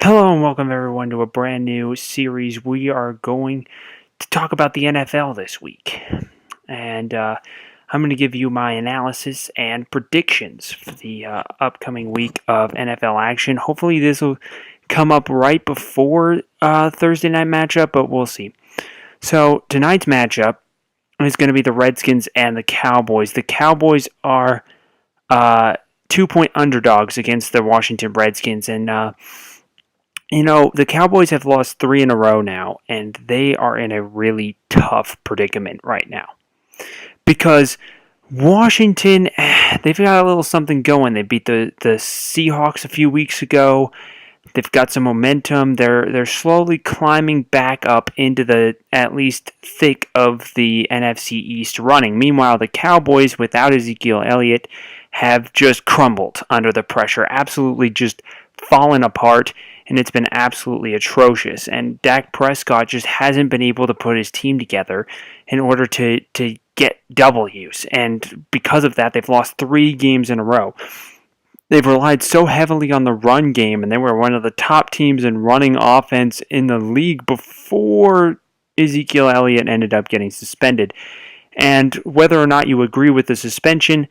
Hello and welcome everyone to a brand new series. We are going to talk about the NFL this week. And I'm going to give you my analysis and predictions for the upcoming week of NFL action. Hopefully this will come up right before Thursday night matchup, but we'll see. So tonight's matchup is going to be the Redskins and the Cowboys. The Cowboys are 2-point underdogs against the Washington Redskins, and the Cowboys have lost 3 in a row now, and they are in a really tough predicament right now. Because Washington, they've got a little something going. They beat the Seahawks a few weeks ago. They've got some momentum. They're slowly climbing back up into the at least thick of the NFC East running. Meanwhile, the Cowboys, without Ezekiel Elliott, have just crumbled under the pressure. Absolutely just fallen apart, and it's been absolutely atrocious. And Dak Prescott just hasn't been able to put his team together in order to get W's. And because of that, they've lost 3 games in a row. They've relied so heavily on the run game, and they were one of the top teams in running offense in the league before Ezekiel Elliott ended up getting suspended. And whether or not you agree with the suspension,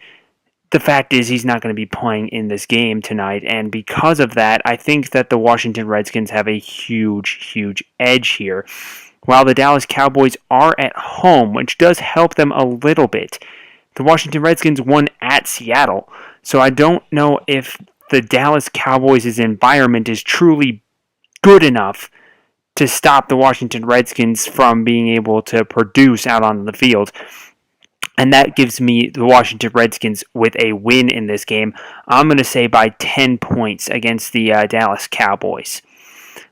the fact is he's not going to be playing in this game tonight, and because of that, I think that the Washington Redskins have a huge edge here. While the Dallas Cowboys are at home, which does help them a little bit, the Washington Redskins won at Seattle, so I don't know if the Dallas Cowboys' environment is truly good enough to stop the Washington Redskins from being able to produce out on the field. And that gives me the Washington Redskins with a win in this game. I'm going to say by 10 points against the Dallas Cowboys.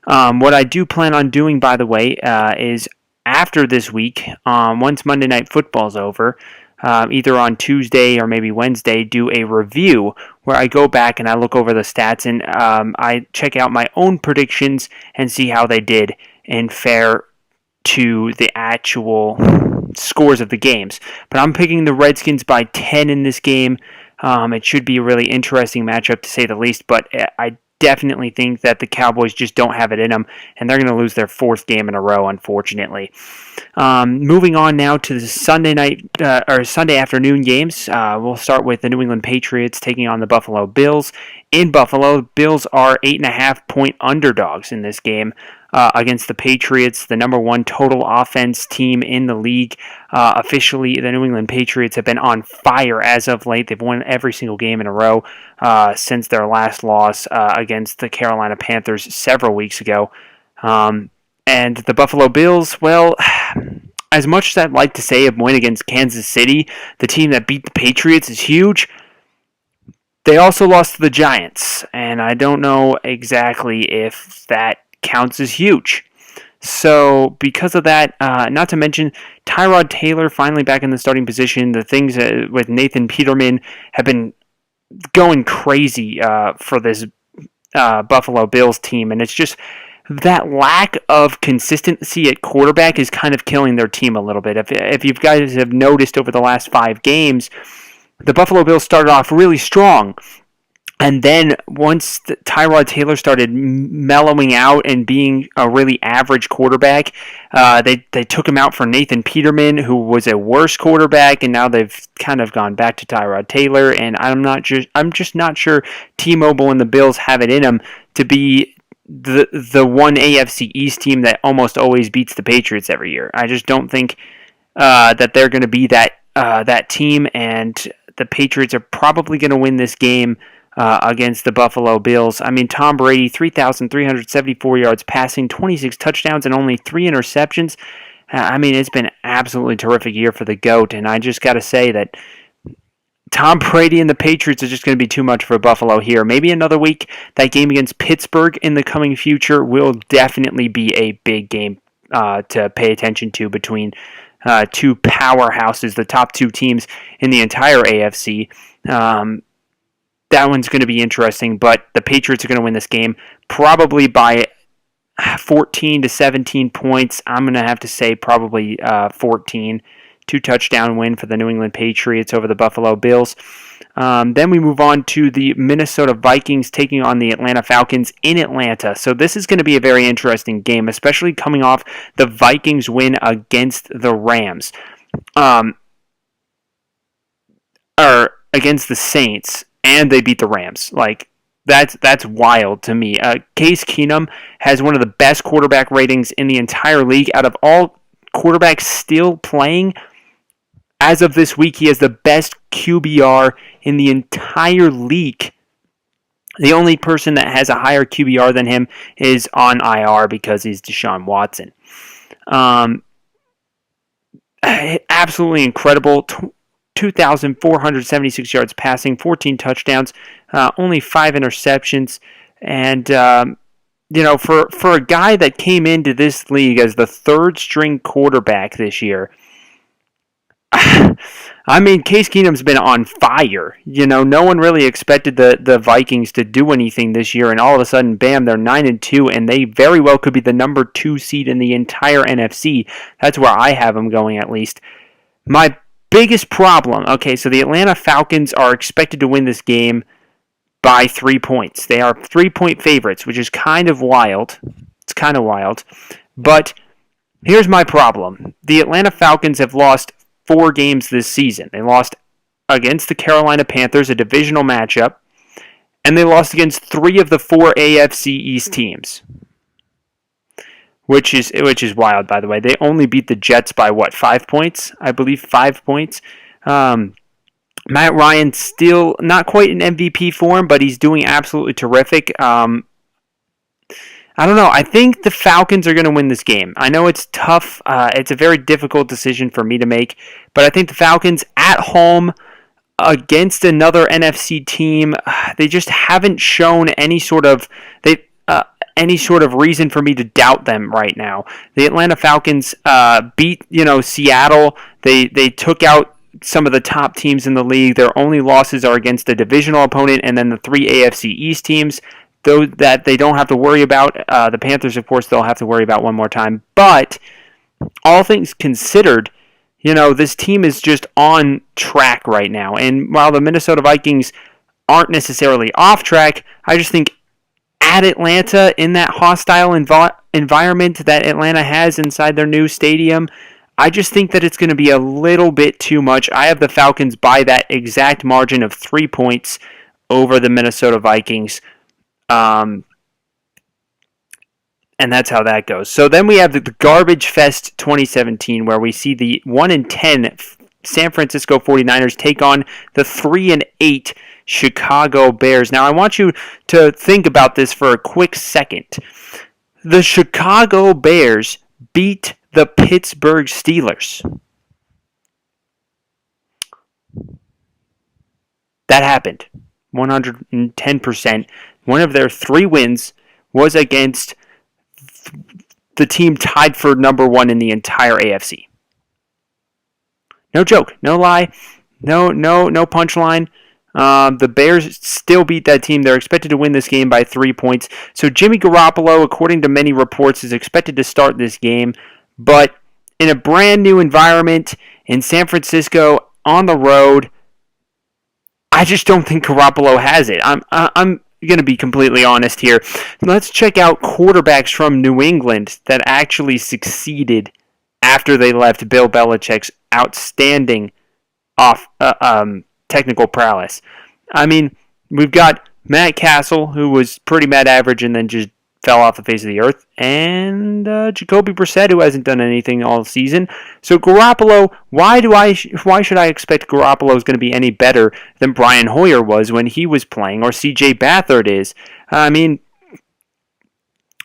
What I do plan on doing, by the way, is after this week, once Monday Night Football's over, either on Tuesday or maybe Wednesday, do a review where I go back and I look over the stats and I check out my own predictions and see how they did and fare to the actual scores of the games. But I'm picking the Redskins by 10 in this game. It should be a really interesting matchup to say the least, but I definitely think that the Cowboys just don't have it in them, and they're going to lose their 4th game in a row, unfortunately. Moving on now to the Sunday afternoon games. We'll start with the New England Patriots taking on the Buffalo Bills. In Buffalo, Bills are 8.5-point underdogs in this game against the Patriots, the number 1 total offense team in the league. Officially, the New England Patriots have been on fire as of late. They've won every single game in a row since their last loss against the Carolina Panthers several weeks ago. And the Buffalo Bills, well, as much as I'd like to say a win against Kansas City, the team that beat the Patriots, is huge, they also lost to the Giants, and I don't know exactly if that counts as huge. So because of that, not to mention Tyrod Taylor finally back in the starting position, the things with Nathan Peterman have been going crazy for this Buffalo Bills team, and it's just that lack of consistency at quarterback is kind of killing their team a little bit. If you guys have noticed over the last 5 games, the Buffalo Bills started off really strong. And then once Tyrod Taylor started mellowing out and being a really average quarterback, they took him out for Nathan Peterman, who was a worse quarterback, and now they've kind of gone back to Tyrod Taylor. And I'm just not sure T-Mobile and the Bills have it in them to be the one AFC East team that almost always beats the Patriots every year. I just don't think that they're going to be that team, and the Patriots are probably going to win this game against the Buffalo Bills. I mean, Tom Brady, 3,374 yards passing, 26 touchdowns, and only 3 interceptions. I mean, it's been an absolutely terrific year for the GOAT, and I just got to say that Tom Brady and the Patriots are just going to be too much for Buffalo here. Maybe another week, that game against Pittsburgh in the coming future will definitely be a big game to pay attention to between 2 powerhouses, the top 2 teams in the entire AFC. That one's going to be interesting, but the Patriots are going to win this game probably by 14 to 17 points. I'm going to have to say probably 14. 2-touchdown win for the New England Patriots over the Buffalo Bills. Then we move on to the Minnesota Vikings taking on the Atlanta Falcons in Atlanta. So this is going to be a very interesting game, especially coming off the Vikings win against the Rams. Or against the Saints, and they beat the Rams. Like, that's wild to me. Case Keenum has one of the best quarterback ratings in the entire league. Out of all quarterbacks still playing, as of this week, he has the best QBR in the entire league. The only person that has a higher QBR than him is on IR because he's Deshaun Watson. Absolutely incredible. 2,476 yards passing, 14 touchdowns, only 5 interceptions. And, for a guy that came into this league as the third-string quarterback this year, I mean, Case Keenum's been on fire. No one really expected the Vikings to do anything this year, and all of a sudden, bam, they're 9-2, and they very well could be the number 2 seed in the entire NFC. That's where I have them going, at least. My biggest problem, okay, so the Atlanta Falcons are expected to win this game by 3 points. They are 3-point favorites, which is kind of wild. It's kind of wild. But here's my problem. The Atlanta Falcons have lost 4 games this season. They lost against the Carolina Panthers, a divisional matchup, and they lost against 3 of the 4 AFC East teams. Which is wild, by the way. They only beat the Jets by, 5 points? I believe 5 points. Matt Ryan still not quite in MVP form, but he's doing absolutely terrific. I don't know. I think the Falcons are going to win this game. I know it's tough. It's a very difficult decision for me to make, but I think the Falcons at home against another NFC team, they just haven't shown any sort of reason for me to doubt them right now. The Atlanta Falcons beat Seattle. They took out some of the top teams in the league. Their only losses are against a divisional opponent and then the 3 AFC East teams, though that they don't have to worry about. The Panthers, of course, they'll have to worry about one more time. But all things considered, this team is just on track right now. And while the Minnesota Vikings aren't necessarily off track, I just think at Atlanta, in that hostile environment that Atlanta has inside their new stadium, I just think that it's going to be a little bit too much. I have the Falcons by that exact margin of 3 points over the Minnesota Vikings. And that's how that goes. So then we have the Garbage Fest 2017, where we see the 1-10 San Francisco 49ers take on the 3-8 Chicago Bears. Now, I want you to think about this for a quick second. The Chicago Bears beat the Pittsburgh Steelers. That happened. 110%. One of their 3 wins was against the team tied for number 1 in the entire AFC. No joke, no lie, no punchline. The Bears still beat that team. They're expected to win this game by 3 points. So Jimmy Garoppolo, according to many reports, is expected to start this game. But in a brand new environment in San Francisco on the road, I just don't think Garoppolo has it. I'm going to be completely honest here. Let's check out quarterbacks from New England that actually succeeded after they left Bill Belichick's outstanding technical prowess. I mean, we've got Matt Castle, who was pretty mad average and then just fell off the face of the earth, and Jacoby Brissett, who hasn't done anything all season. So Garoppolo, why should I expect Garoppolo is going to be any better than Brian Hoyer was when he was playing, or C.J. Beathard is? I mean,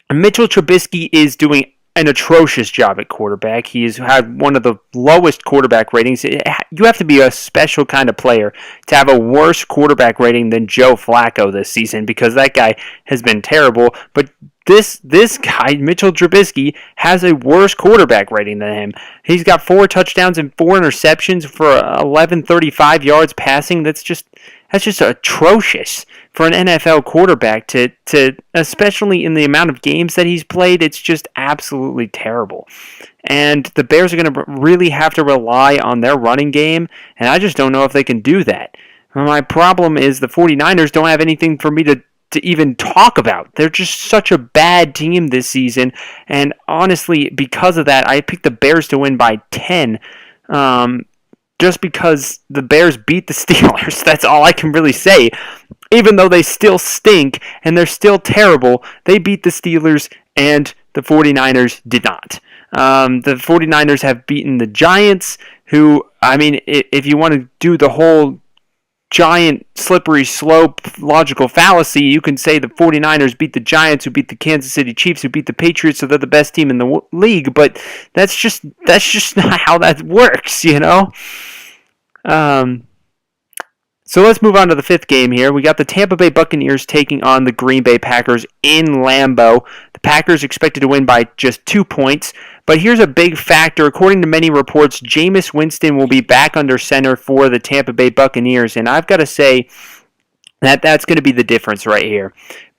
Mitchell Trubisky is doing an atrocious job at quarterback. He has had one of the lowest quarterback ratings. You have to be a special kind of player to have a worse quarterback rating than Joe Flacco this season, because that guy has been terrible. But this guy, Mitchell Trubisky, has a worse quarterback rating than him. He's got 4 touchdowns and 4 interceptions for 1135 yards passing. That's just atrocious for an NFL quarterback to especially in the amount of games that he's played. It's just absolutely terrible. And the Bears are going to really have to rely on their running game, and I just don't know if they can do that. My problem is the 49ers don't have anything for me to even talk about. They're just such a bad team this season, and honestly, because of that, I picked the Bears to win by 10, just because the Bears beat the Steelers. That's all I can really say. Even though they still stink and they're still terrible, they beat the Steelers and the 49ers did not. The 49ers have beaten the Giants, who, I mean, if you want to do the whole giant slippery slope logical fallacy, you can say the 49ers beat the Giants, who beat the Kansas City Chiefs, who beat the Patriots, so they're the best team in the league, but that's just not how that works, you know? So let's move on to the fifth game here. We got the Tampa Bay Buccaneers taking on the Green Bay Packers in Lambeau. The Packers expected to win by just 2 points, but here's a big factor. According to many reports, Jameis Winston will be back under center for the Tampa Bay Buccaneers, and I've got to say that that's going to be the difference right here.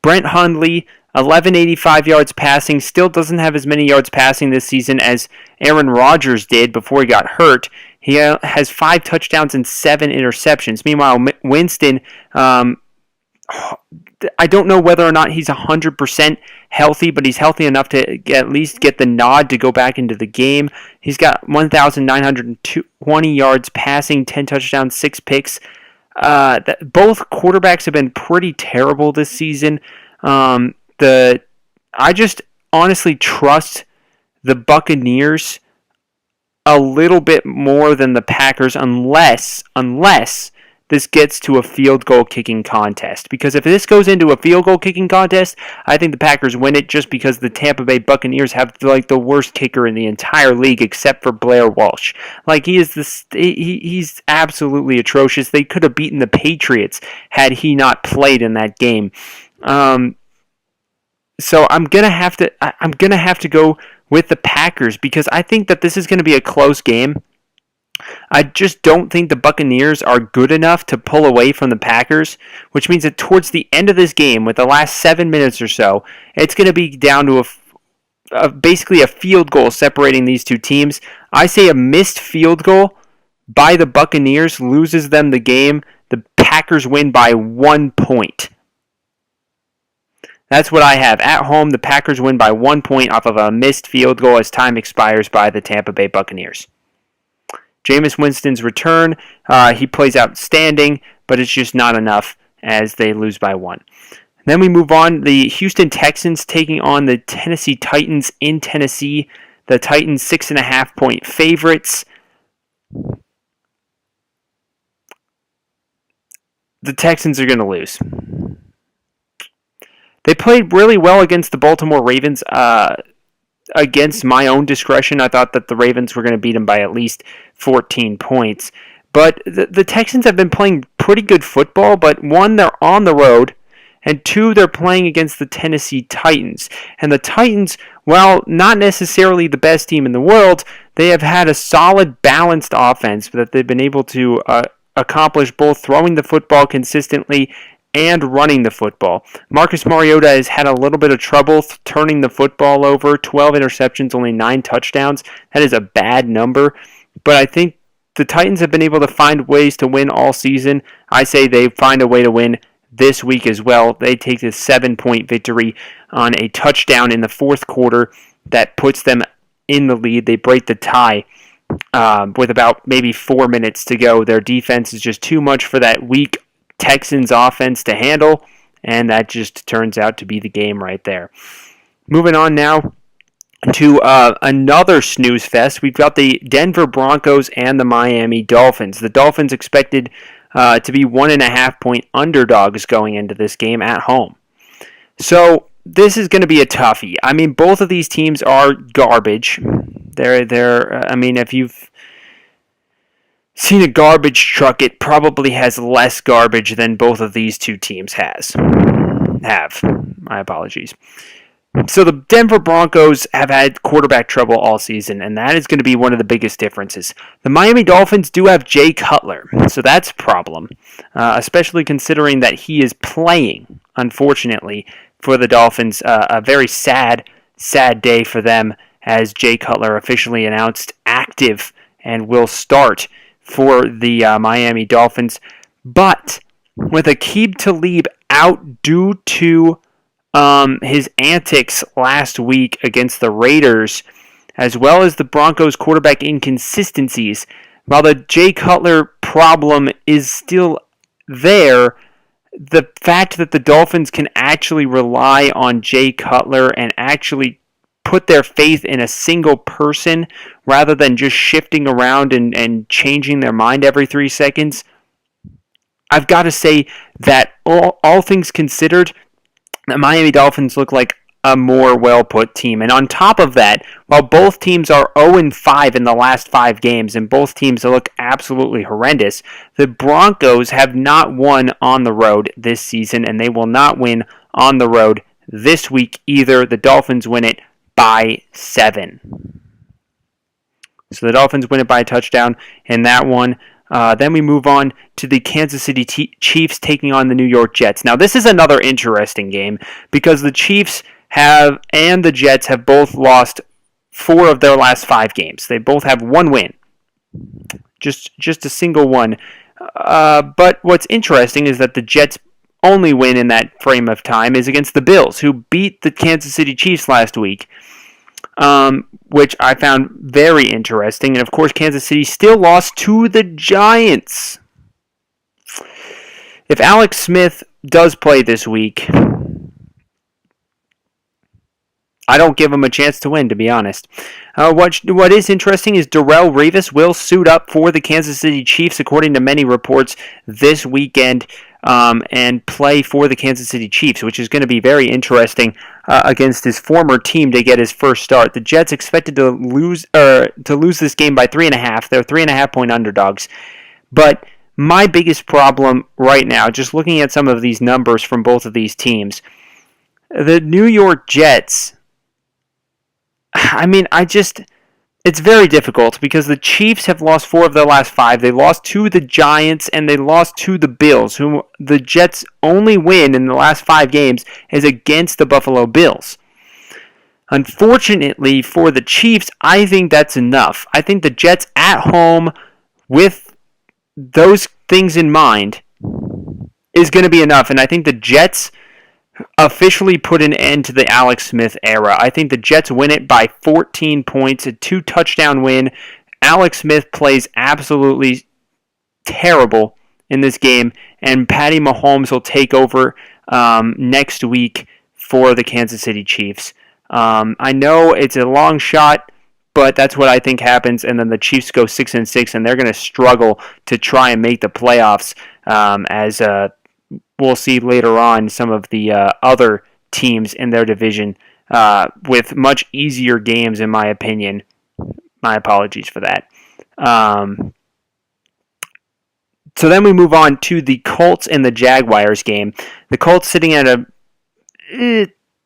Brent Hundley, 1185 yards passing, still doesn't have as many yards passing this season as Aaron Rodgers did before he got hurt. He has 5 touchdowns and 7 interceptions. Meanwhile, Winston, I don't know whether or not he's 100% healthy, but he's healthy enough to at least get the nod to go back into the game. He's got 1,920 yards passing, 10 touchdowns, 6 picks. Both quarterbacks have been pretty terrible this season. I just honestly trust the Buccaneers a little bit more than the Packers unless this gets to a field goal kicking contest. Because if this goes into a field goal kicking contest, I think the Packers win it just because the Tampa Bay Buccaneers have like the worst kicker in the entire league except for Blair Walsh. Like he's absolutely atrocious. They could have beaten the Patriots had he not played in that game. So I'm gonna have to go with the Packers because I think that this is going to be a close game. I just don't think the Buccaneers are good enough to pull away from the Packers, which means that towards the end of this game, with the last 7 minutes or so, it's going to be down to basically a field goal separating these two teams. I say a missed field goal by the Buccaneers loses them the game. The Packers win by 1 point. That's what I have. At home, the Packers win by 1 point off of a missed field goal as time expires by the Tampa Bay Buccaneers. Jameis Winston's return, he plays outstanding, but it's just not enough as they lose by 1. Then we move on. The Houston Texans taking on the Tennessee Titans in Tennessee. The Titans 6.5-point favorites. The Texans are going to lose. They played really well against the Baltimore Ravens. Against my own discretion, I thought that the Ravens were going to beat them by at least 14 points. But the Texans have been playing pretty good football, but 1, they're on the road, and 2, they're playing against the Tennessee Titans. And the Titans, while not necessarily the best team in the world, they have had a solid, balanced offense that they've been able to accomplish both throwing the football consistently and running the football. Marcus Mariota has had a little bit of trouble turning the football over. 12 interceptions, only 9 touchdowns. That is a bad number. But I think the Titans have been able to find ways to win all season. I say they find a way to win this week as well. They take a 7-point victory on a touchdown in the fourth quarter that puts them in the lead. They break the tie with about maybe 4 minutes to go. Their defense is just too much for that weak Texans offense to handle, and that just turns out to be the game right there. Moving on now to another snooze fest. We've got the Denver Broncos and the Miami Dolphins. The Dolphins expected to be 1.5-point underdogs going into this game at home. So this is going to be a toughie. I mean, both of these teams are garbage. If you've seen a garbage truck, it probably has less garbage than both of these two teams have. My apologies. So the Denver Broncos have had quarterback trouble all season, and that is going to be one of the biggest differences. The Miami Dolphins do have Jay Cutler, so that's a problem, especially considering that he is playing, unfortunately, for the Dolphins. A very sad day for them as Jay Cutler officially announced active and will start for the Miami Dolphins. But with Aqib Talib out due to his antics last week against the Raiders, as well as the Broncos' quarterback inconsistencies, while the Jay Cutler problem is still there, the fact that the Dolphins can actually rely on Jay Cutler and actually put their faith in a single person rather than just shifting around and changing their mind every 3 seconds, I've got to say that all things considered, the Miami Dolphins look like a more well-put team. And on top of that, while both teams are 0-5 in the last 5 games and both teams look absolutely horrendous, the Broncos have not won on the road this season, and they will not win on the road this week either. The Dolphins win it by 7. So the Dolphins win it by a touchdown in that one. Then we move on to the Kansas City Chiefs taking on the New York Jets. Now, this is another interesting game because the Chiefs and the Jets have both lost 4 of their last 5 games. They both have 1 win, just a single one. But what's interesting is that the Jets' only win in that frame of time is against the Bills, who beat the Kansas City Chiefs last week, which I found very interesting. And of course, Kansas City still lost to the Giants. If Alex Smith does play this week, I don't give him a chance to win, to be honest. What is interesting is Darrelle Revis will suit up for the Kansas City Chiefs, according to many reports, this weekend, and play for the Kansas City Chiefs, which is going to be very interesting against his former team to get his first start. The Jets expected to lose this game by 3.5. They're 3.5-point underdogs. But my biggest problem right now, just looking at some of these numbers from both of these teams, the New York Jets, it's very difficult because the Chiefs have lost 4 of their last 5. They lost to the Giants and they lost to the Bills, whom the Jets' only win in the last 5 games is against the Buffalo Bills. Unfortunately for the Chiefs, I think that's enough. I think the Jets at home with those things in mind is going to be enough, and I think the Jets officially put an end to the Alex Smith era. I think the Jets win it by 14 points, a 2-touchdown win. Alex Smith plays absolutely terrible in this game, and Patty Mahomes will take over next week for the Kansas City Chiefs. I know it's a long shot, but that's what I think happens, and then the Chiefs go 6-6, and they're going to struggle to try and make the playoffs as we'll see later on some of the other teams in their division with much easier games, in my opinion. My apologies for that. So then we move on to the Colts and the Jaguars game. The Colts sitting at a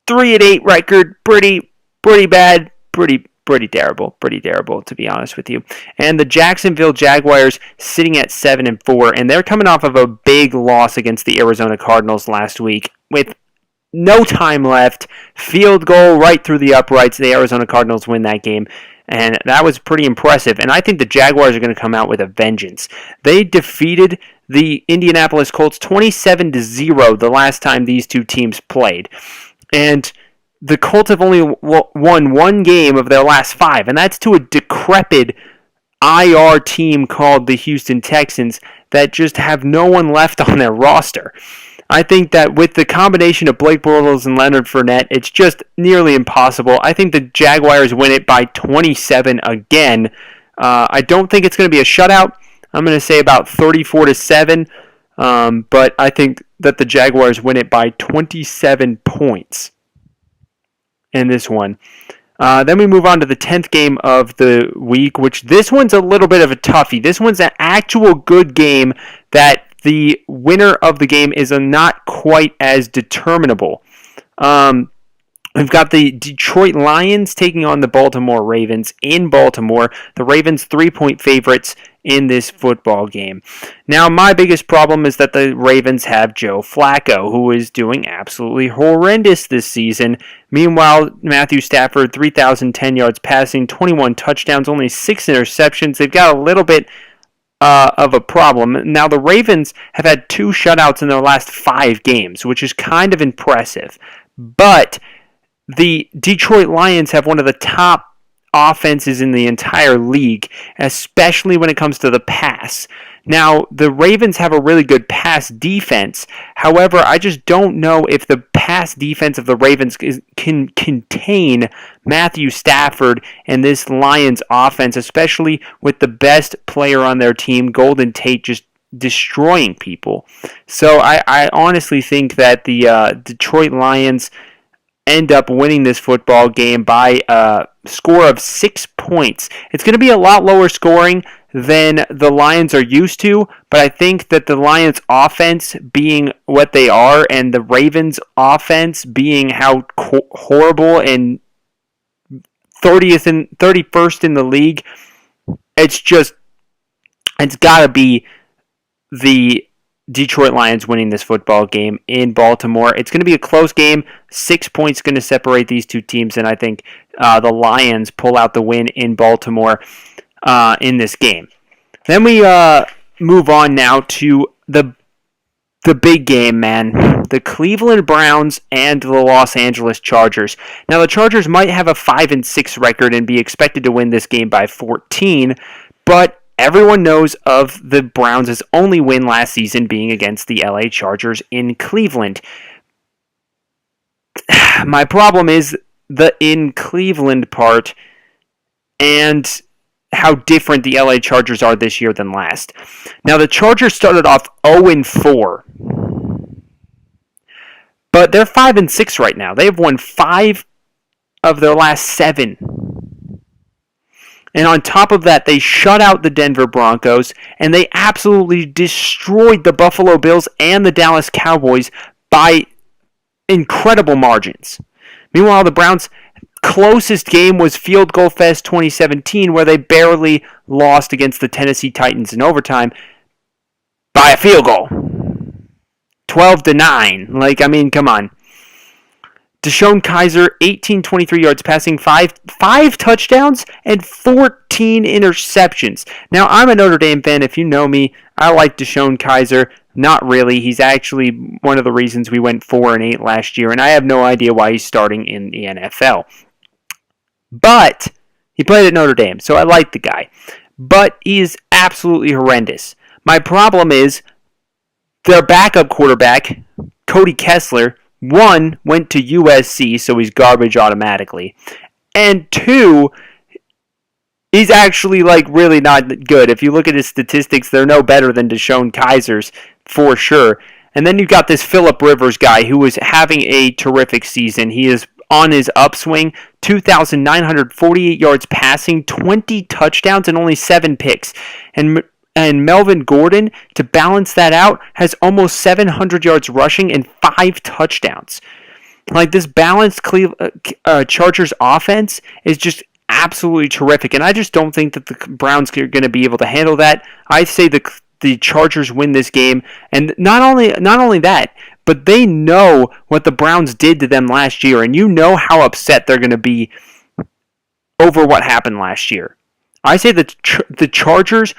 3-8 record, pretty bad, pretty terrible, to be honest with you. And the Jacksonville Jaguars sitting at 7-4, and they're coming off of a big loss against the Arizona Cardinals last week with no time left, field goal right through the uprights. The Arizona Cardinals win that game, and that was pretty impressive. And I think the Jaguars are going to come out with a vengeance. They defeated the Indianapolis Colts 27-0 the last time these two teams played. And the Colts have only won 1 game of their last 5, and that's to a decrepit IR team called the Houston Texans that just have no one left on their roster. I think that with the combination of Blake Bortles and Leonard Fournette, it's just nearly impossible. I think the Jaguars win it by 27 again. I don't think it's going to be a shutout. I'm going to say about 34-7, but I think that the Jaguars win it by 27 points in this one. Then we move on to the 10th game of the week, which this one's a little bit of a toughie. This one's an actual good game that the winner of the game is not quite as determinable. We've got the Detroit Lions taking on the Baltimore Ravens in Baltimore. The Ravens 3-point favorites in this football game. Now, my biggest problem is that the Ravens have Joe Flacco, who is doing absolutely horrendous this season. Meanwhile, Matthew Stafford, 3,010 yards passing, 21 touchdowns, only 6 interceptions. They've got a little bit of a problem. Now, the Ravens have had 2 shutouts in their last 5 games, which is kind of impressive. But the Detroit Lions have one of the top offenses in the entire league, especially when it comes to the pass. Now, the Ravens have a really good pass defense. However, I just don't know if the pass defense of the Ravens can contain Matthew Stafford and this Lions offense, especially with the best player on their team, Golden Tate, just destroying people. So I honestly think that the Detroit Lions end up winning this football game by a score of 6 points. It's going to be a lot lower scoring than the Lions are used to, but I think that the Lions offense being what they are and the Ravens offense being how horrible and 30th and 31st in the league, it's got to be the Detroit Lions winning this football game in Baltimore. It's going to be a close game. 6 points going to separate these two teams, and I think the Lions pull out the win in Baltimore in this game. Then we move on now to the big game, man. The Cleveland Browns and the Los Angeles Chargers. Now, the Chargers might have a 5-6 record and be expected to win this game by 14, but everyone knows of the Browns' only win last season being against the LA Chargers in Cleveland. My problem is the in Cleveland part and how different the LA Chargers are this year than last. Now, the Chargers started off 0-4, but they're 5-6 right now. They have won 5 of their last 7. And on top of that, they shut out the Denver Broncos, and they absolutely destroyed the Buffalo Bills and the Dallas Cowboys by incredible margins. Meanwhile, the Browns' closest game was Field Goal Fest 2017, where they barely lost against the Tennessee Titans in overtime by a field goal. 12-9. Come on. Deshaun Kaiser, 23 yards passing, 5 touchdowns, and 14 interceptions. Now, I'm a Notre Dame fan. If you know me, I like Deshaun Kaiser. Not really. He's actually one of the reasons we went 4-8 last year, and I have no idea why he's starting in the NFL. But he played at Notre Dame, so I like the guy. But he is absolutely horrendous. My problem is their backup quarterback, Cody Kessler, 1, went to USC, so he's garbage automatically. And 2, he's actually really not good. If you look at his statistics, they're no better than Deshaun Kaiser's for sure. And then you've got this Phillip Rivers guy who is having a terrific season. He is on his upswing, 2,948 yards passing, 20 touchdowns, and only 7 picks. And Melvin Gordon, to balance that out, has almost 700 yards rushing and 5 touchdowns. This balanced Chargers offense is just absolutely terrific, and I just don't think that the Browns are going to be able to handle that. I say the Chargers win this game, and not only that, but they know what the Browns did to them last year, and you know how upset they're going to be over what happened last year. I say that the Chargers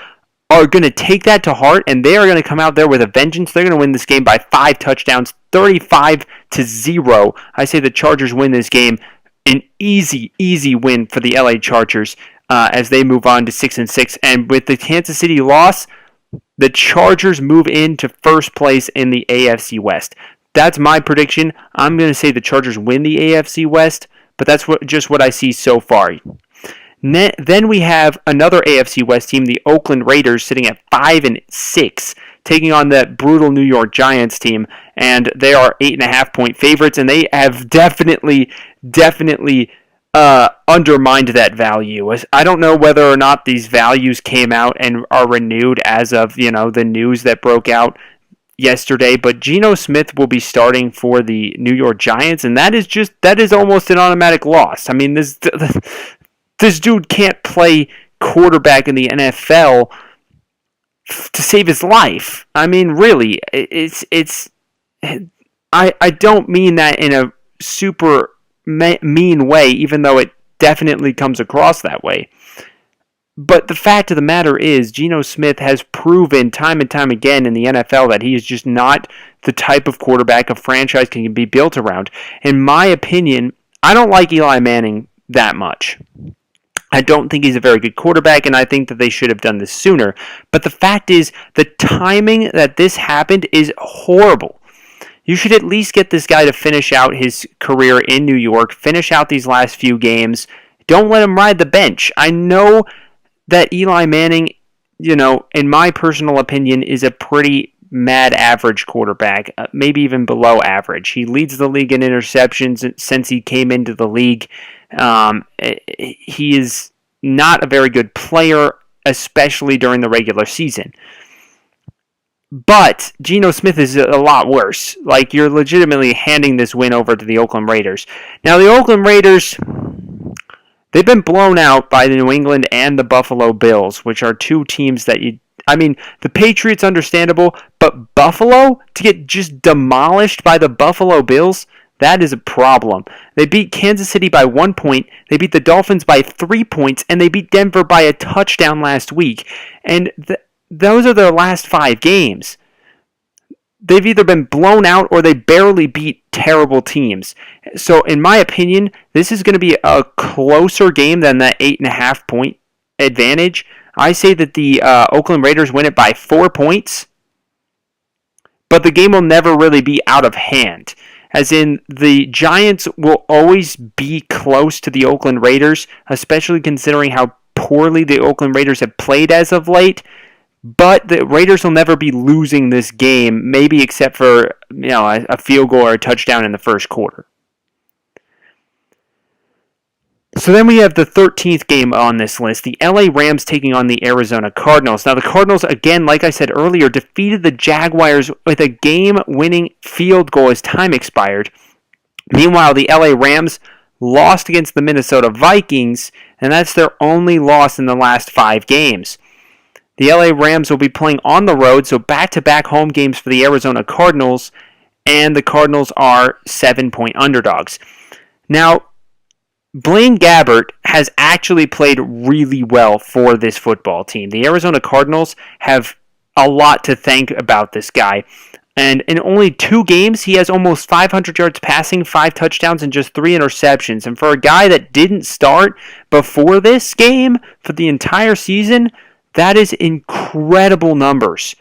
are going to take that to heart, and they are going to come out there with a vengeance. They're going to win this game by 5 touchdowns, 35-0. I say the Chargers win this game. An easy win for the LA Chargers as they move on to 6-6. And with the Kansas City loss, the Chargers move into first place in the AFC West. That's my prediction. I'm going to say the Chargers win the AFC West, but that's just what I see so far. Then we have another AFC West team, the Oakland Raiders, sitting at 5-6, taking on that brutal New York Giants team, and they are 8.5-point favorites, and they have definitely undermined that value. I don't know whether or not these values came out and are renewed as of the news that broke out yesterday, but Geno Smith will be starting for the New York Giants, and that is almost an automatic loss. I mean, this dude can't play quarterback in the NFL to save his life. I mean, really, I don't mean that in a super mean way, even though it definitely comes across that way. But the fact of the matter is, Geno Smith has proven time and time again in the NFL that he is just not the type of quarterback a franchise can be built around. In my opinion, I don't like Eli Manning that much. I don't think he's a very good quarterback, and I think that they should have done this sooner. But the fact is, the timing that this happened is horrible. You should at least get this guy to finish out his career in New York, finish out these last few games. Don't let him ride the bench. I know that Eli Manning, in my personal opinion, is a pretty mad average quarterback, maybe even below average. He leads the league in interceptions since he came into the league. He is not a very good player, especially during the regular season. But Geno Smith is a lot worse. Like, you're legitimately handing this win over to the Oakland Raiders. Now, the Oakland Raiders, they've been blown out by the New England and the Buffalo Bills, which are two teams that the Patriots, understandable, but Buffalo, to get just demolished by the Buffalo Bills, that is a problem. They beat Kansas City by 1 point, they beat the Dolphins by 3 points, and they beat Denver by a touchdown last week. And those are their last 5 games. They've either been blown out or they barely beat terrible teams. So, in my opinion, this is going to be a closer game than that 8.5 point advantage. I say that the Oakland Raiders win it by 4 points, but the game will never really be out of hand. As in, the Giants will always be close to the Oakland Raiders, especially considering how poorly the Oakland Raiders have played as of late. But the Raiders will never be losing this game, maybe except for a field goal or a touchdown in the first quarter. So then we have the 13th game on this list, the LA Rams taking on the Arizona Cardinals. Now the Cardinals, again, like I said earlier, defeated the Jaguars with a game-winning field goal as time expired. Meanwhile, the LA Rams lost against the Minnesota Vikings, and that's their only loss in the last 5 games. The LA Rams will be playing on the road, so back-to-back home games for the Arizona Cardinals, and the Cardinals are 7-point underdogs. Now, Blaine Gabbert has actually played really well for this football team. The Arizona Cardinals have a lot to thank about this guy. And in only 2 games, he has almost 500 yards passing, 5 touchdowns, and just 3 interceptions. And for a guy that didn't start before this game for the entire season, that is incredible numbers.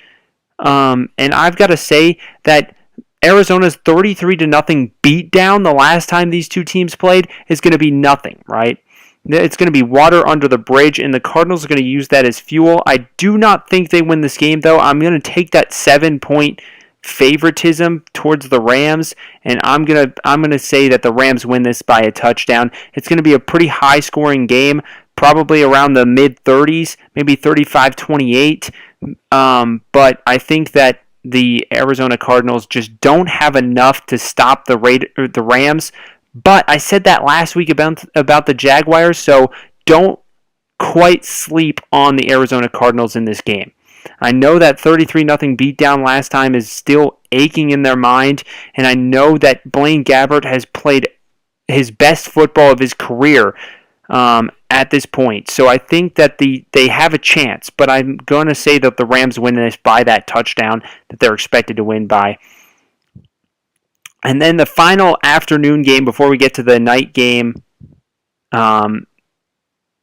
And I've got to say that Arizona's 33-0 beatdown the last time these two teams played is going to be nothing, right? It's going to be water under the bridge, and the Cardinals are going to use that as fuel. I do not think they win this game, though. I'm going to take that 7-point favoritism towards the Rams, and I'm gonna say that the Rams win this by a touchdown. It's going to be a pretty high-scoring game, probably around the mid-30s, maybe 35-28. But I think that the Arizona Cardinals just don't have enough to stop the Rams. But I said that last week about the Jaguars, so don't quite sleep on the Arizona Cardinals in this game. I know that 33-0 beatdown last time is still aching in their mind, and I know that Blaine Gabbert has played his best football of his career at this point. So I think that they have a chance, but I'm going to say that the Rams win this by that touchdown that they're expected to win by. And then the final afternoon game before we get to the night game and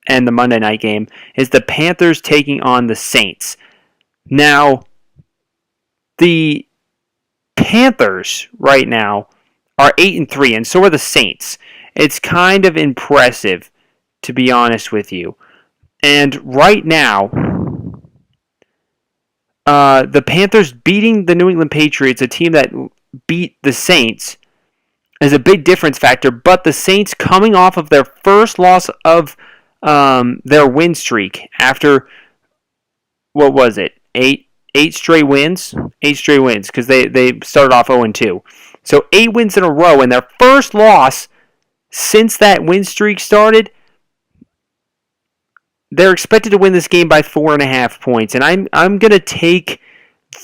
the Monday night game is the Panthers taking on the Saints. Now, the Panthers right now are 8-3, and so are the Saints. It's kind of impressive, to be honest with you. And right now, the Panthers beating the New England Patriots, a team that beat the Saints, is a big difference factor. But the Saints coming off of their first loss of their win streak after, what was it, eight straight wins? 8 straight wins, because they started off 0-2. So 8 wins in a row, and their first loss since that win streak started. They're expected to win this game by 4.5 points, and I'm going to take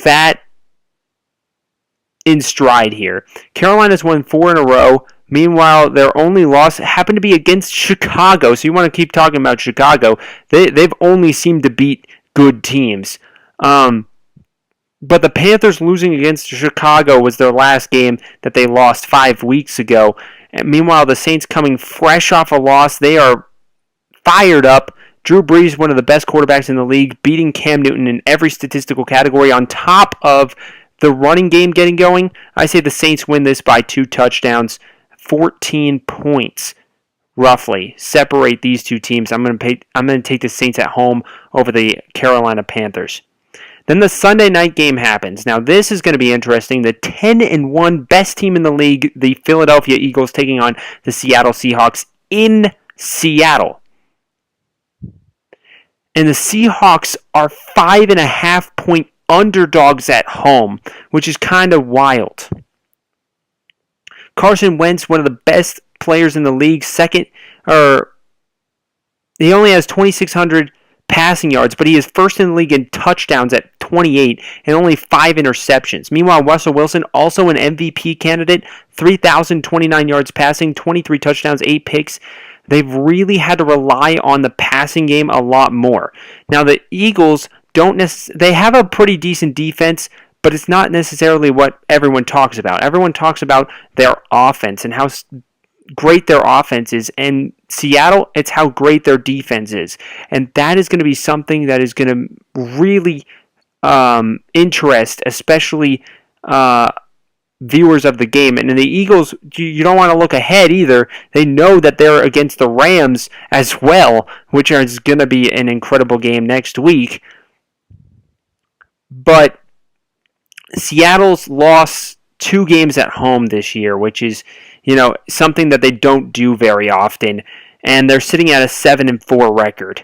that in stride here. Carolina's won 4 in a row. Meanwhile, their only loss happened to be against Chicago. So you want to keep talking about Chicago. They've only seemed to beat good teams. But the Panthers losing against Chicago was their last game that they lost 5 weeks ago. And meanwhile, the Saints coming fresh off a loss. They are fired up. Drew Brees, one of the best quarterbacks in the league, beating Cam Newton in every statistical category on top of the running game getting going. I say the Saints win this by 2 touchdowns, 14 points roughly separate these two teams. I'm going to take the Saints at home over the Carolina Panthers. Then the Sunday night game happens. Now this is going to be interesting. The 10-1 best team in the league, the Philadelphia Eagles, taking on the Seattle Seahawks in Seattle. And the Seahawks are 5.5-point underdogs at home, which is kind of wild. Carson Wentz, one of the best players in the league, he only has 2,600 passing yards, but he is first in the league in touchdowns at 28 and only 5 interceptions. Meanwhile, Russell Wilson, also an MVP candidate, 3,029 yards passing, 23 touchdowns, 8 picks. They've really had to rely on the passing game a lot more. Now, the Eagles they have a pretty decent defense, but it's not necessarily what everyone talks about. Everyone talks about their offense and how great their offense is. And Seattle, it's how great their defense is. And that is going to be something that is going to really interest, especially viewers of the game. And in the Eagles, you don't want to look ahead either. They know that they're against the Rams as well, which is going to be an incredible game next week. But Seattle's lost 2 games at home this year, which is, something that they don't do very often. And they're sitting at a 7-4 record.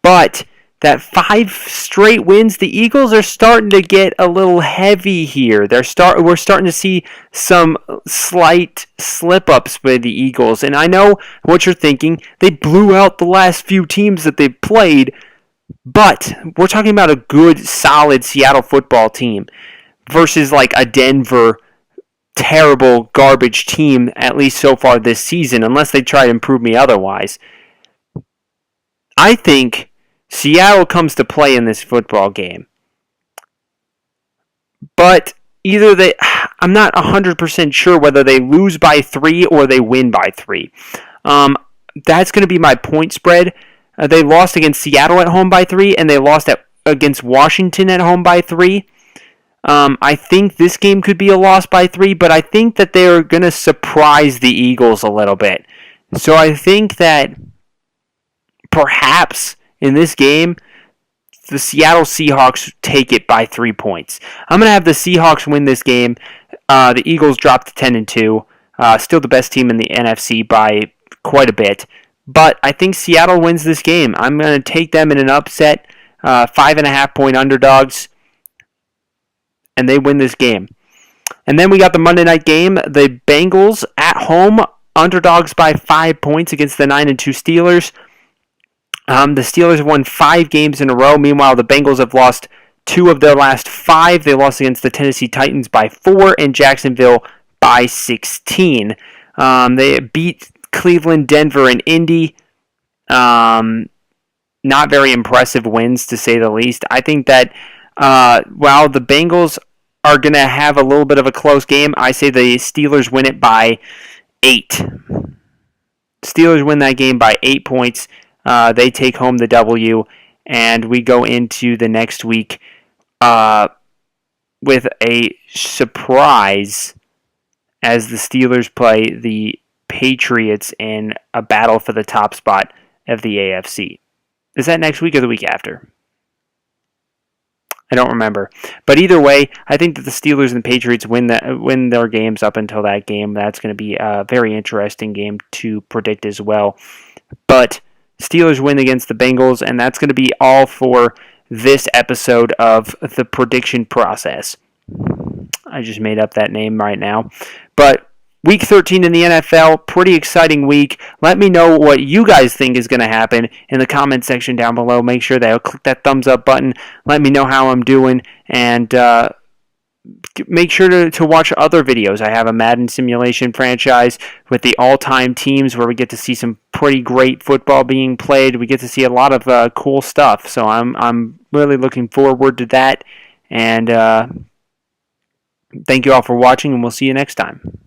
But that 5 straight wins, the Eagles are starting to get a little heavy here. We're starting to see some slight slip-ups by the Eagles. And I know what you're thinking. They blew out the last few teams that they've played. But we're talking about a good, solid Seattle football team versus like a Denver terrible, garbage team, at least so far this season, unless they try to improve me otherwise. I think Seattle comes to play in this football game. But I'm not 100% sure whether they lose by 3 or they win by 3. That's going to be my point spread. They lost against Seattle at home by 3, and they lost against Washington at home by 3. I think this game could be a loss by 3, but I think that they're going to surprise the Eagles a little bit. So I think that perhaps in this game, the Seattle Seahawks take it by 3 points. I'm going to have the Seahawks win this game. The Eagles drop to 10-2. Still the best team in the NFC by quite a bit. But I think Seattle wins this game. I'm going to take them in an upset, 5.5-point underdogs, and they win this game. And then we got the Monday night game. The Bengals at home, underdogs by 5 points against the 9-2 Steelers. The Steelers have won 5 games in a row. Meanwhile, the Bengals have lost 2 of their last 5. They lost against the Tennessee Titans by 4 and Jacksonville by 16. They beat Cleveland, Denver, and Indy. Not very impressive wins, to say the least. I think that while the Bengals are going to have a little bit of a close game, I say the Steelers win it by 8. Steelers win that game by 8 points. They take home the W, and we go into the next week with a surprise as the Steelers play the Patriots in a battle for the top spot of the AFC. Is that next week or the week after? I don't remember. But either way, I think that the Steelers and the Patriots win their games up until that game. That's going to be a very interesting game to predict as well. But Steelers win against the Bengals, and that's going to be all for this episode of the prediction process. I just made up that name right now. But Week 13 in the NFL, pretty exciting week. Let me know what you guys think is going to happen in the comment section down below. Make sure that you click that thumbs up button. Let me know how I'm doing. And make sure to watch other videos. I have a Madden simulation franchise with the all-time teams where we get to see some pretty great football being played. We get to see a lot of cool stuff. So I'm really looking forward to that. And thank you all for watching, and we'll see you next time.